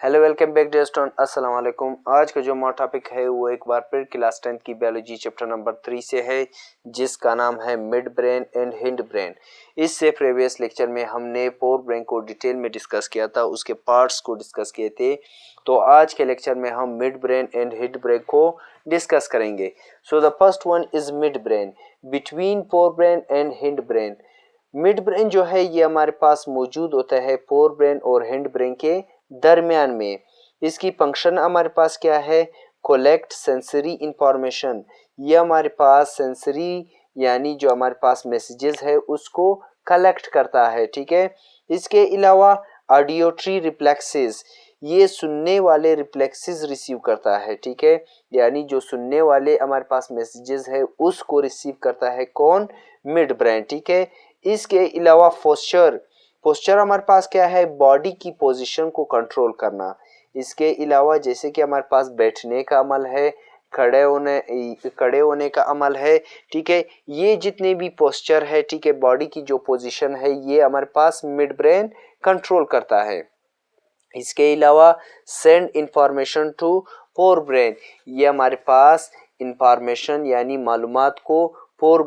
Hello welcome back dear student, अस्सलाम वालेकुम। आज का जो हमारा टॉपिक है वो एक बार फिर क्लास 10 की बायोलॉजी चैप्टर नंबर 3 से है, जिसका नाम है mid brain and hind brain. इससे प्रीवियस लेक्चर में हमने फोर ब्रेन को डिटेल में डिस्कस किया था, उसके पार्ट्स को डिस्कस किए थे। तो आज के लेक्चर में हम mid brain and hind brain को डिस्कस करेंगे। So the first one is mid brain, between fore brain and hind brain. Mid brain जो है ये हमारे पास मौजूद होता है फोर ब्रेन और हिंड ब्रेन के दरमियान में। इसकी फंक्शन हमारे पास क्या है? Collect sensory information. ये हमारे पास सेंसरी यानी जो हमारे पास मैसेजेस है उसको कलेक्ट करता है, ठीक है। इसके अलावा ऑडियोट्री रिफ्लेक्सेस, ये सुनने वाले रिफ्लेक्सेस रिसीव करता है, ठीक है। यानी जो सुनने वाले हमारे पास मैसेजेस है उसको रिसीव करता है कौन? मिड ब्रेन, ठीक है। इसके अलावा पोस्चर, पोस्चर हमारे पास क्या है? बॉडी की पोजीशन को कंट्रोल करना। इसके अलावा जैसे कि हमारे पास बैठने का अमल है, खड़े होने का अमल है, ठीक है। ये जितने भी पोस्चर है, ठीक है, बॉडी की जो पोजीशन है ये हमारे पास मिड ब्रेन कंट्रोल करता है। इसके अलावा send information to fore brain, ये हमारे पास इंफॉर्मेशन यानी मालूमात को फोर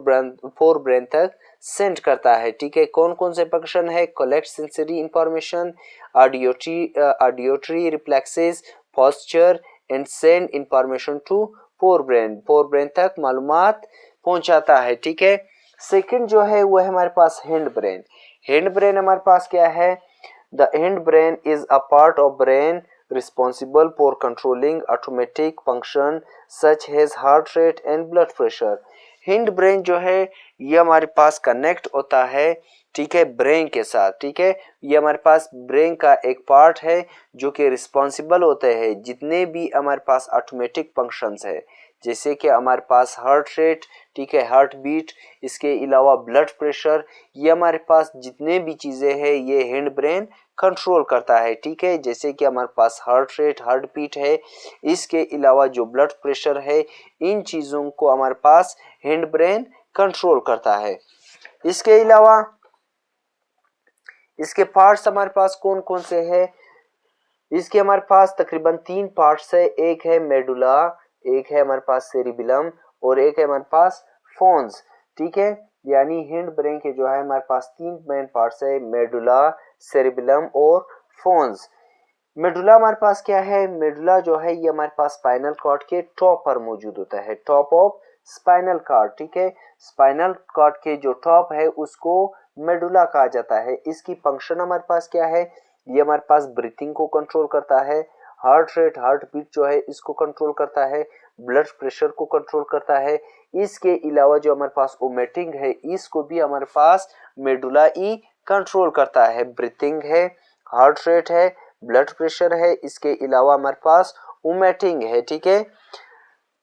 ब्रेन तक सेंड करता है, ठीक है। कौन कौन से फंक्शन है? Collect sensory information, auditory reflexes, posture and send information to four brain तक मालूमात पहुंचाता है, ठीक है। सेकंड जो है वो है हमारे पास हैंड ब्रेन। हैंड ब्रेन हमारे पास क्या है? The hind brain is a part of brain responsible for controlling automatic function such as heart rate and blood pressure. Hind brain जो है ये हमारे पास कनेक्ट होता है, ठीक है, ब्रेन के साथ, ठीक है। ये हमारे पास ब्रेन का एक पार्ट है जो कि रिस्पॉन्सिबल होते हैं जितने भी हमारे पास ऑटोमेटिक फंक्शंस है, जैसे कि हमारे पास हार्ट रेट, ठीक है, हार्ट बीट, इसके अलावा ब्लड प्रेशर। ये हमारे पास जितने भी चीज़ें हैं ये हैंड ब्रेन कंट्रोल करता है, ठीक है। जैसे कि हमारे पास हार्ट रेट, हार्ट बीट है, इसके अलावा जो ब्लड प्रेशर है, इन चीज़ों को हमारे पास हैंड ब्रेन कंट्रोल करता है। इसके अलावा इसके पार्ट्स हमारे पास कौन कौन से हैं? इसके हमारे पास तकरीबन 3 पार्ट्स है। एक है मेडुला, एक है हमारे पास सेरिबेलम और एक है हमारे पास फोन्स, ठीक है। यानी हिंड ब्रेन के जो है हमारे पास 3 मेन पार्ट्स है, मेडुला, सेरिबेलम और फोन्स। मेडुला हमारे पास क्या है? मेडुला जो है ये हमारे पास स्पाइनल कॉर्ड के टॉप पर मौजूद होता है, टॉप ऑफ स्पाइनल कॉर्ड, ठीक है। स्पाइनल कॉर्ड के जो टॉप है उसको मेडुला कहा जाता है। इसकी फंक्शन हमारे पास क्या है? ये हमारे पास ब्रीथिंग को कंट्रोल करता है, हार्ट रेट, हार्ट बीट जो है इसको कंट्रोल करता है, ब्लड प्रेशर को कंट्रोल करता है। इसके अलावा जो हमारे पास ओमेटिंग है इसको भी हमारे पास मेडुला ही कंट्रोल करता है। ब्रीथिंग है, हार्ट रेट है, ब्लड प्रेशर है, इसके अलावा हमारे पास ओमेटिंग है, ठीक है।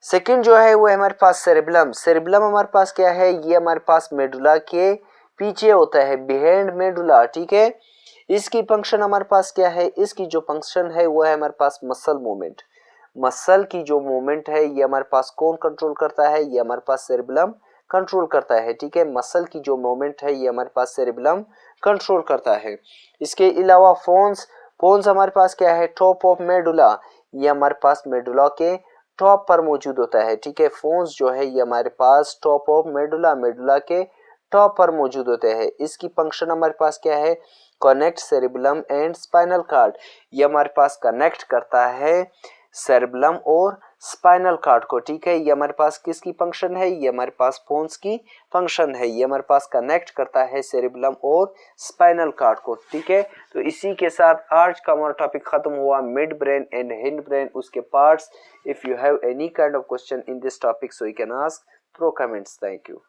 सेकंड जो है वो है हमारे पास सेरेबेलम। सेरेबेलम हमारे पास क्या है? ये हमारे पास मेडुला के पीछे होता है, बिहाइंड मेडुला, ठीक है। इसकी फंक्शन हमारे पास क्या है? इसकी जो फंक्शन है वो है हमारे पास मसल मूवमेंट। मसल की जो मूवमेंट है ये हमारे पास कौन कंट्रोल करता है? ये हमारे पास सेरेबेलम कंट्रोल करता है, ठीक है। मसल की जो मूवमेंट है ये हमारे पास सेरेबेलम कंट्रोल करता है। इसके अलावा फोन्स हमारे पास क्या है? टॉप ऑफ मेडुला, ये हमारे पास मेडुला के टॉप पर मौजूद होता है, ठीक है। फोन्स जो है ये हमारे पास टॉप ऑफ मेडुला के टॉप पर मौजूद होते हैं। इसकी फंक्शन हमारे पास क्या है? Connect cerebellum and spinal cord, ये हमारे पास कनेक्ट करता है सेरेबेलम और स्पाइनल कॉर्ड को, ठीक है। ये हमारे पास किसकी फंक्शन है? ये हमारे पास फोन्स की फंक्शन है। ये हमारे पास कनेक्ट करता है सेरेबेलम और स्पाइनल कॉर्ड को, ठीक है। तो इसी के साथ आज का हमारा टॉपिक खत्म हुआ, mid brain and hind brain, उसके parts. If you have any kind of question in this topic so you can ask through comments. Thank you.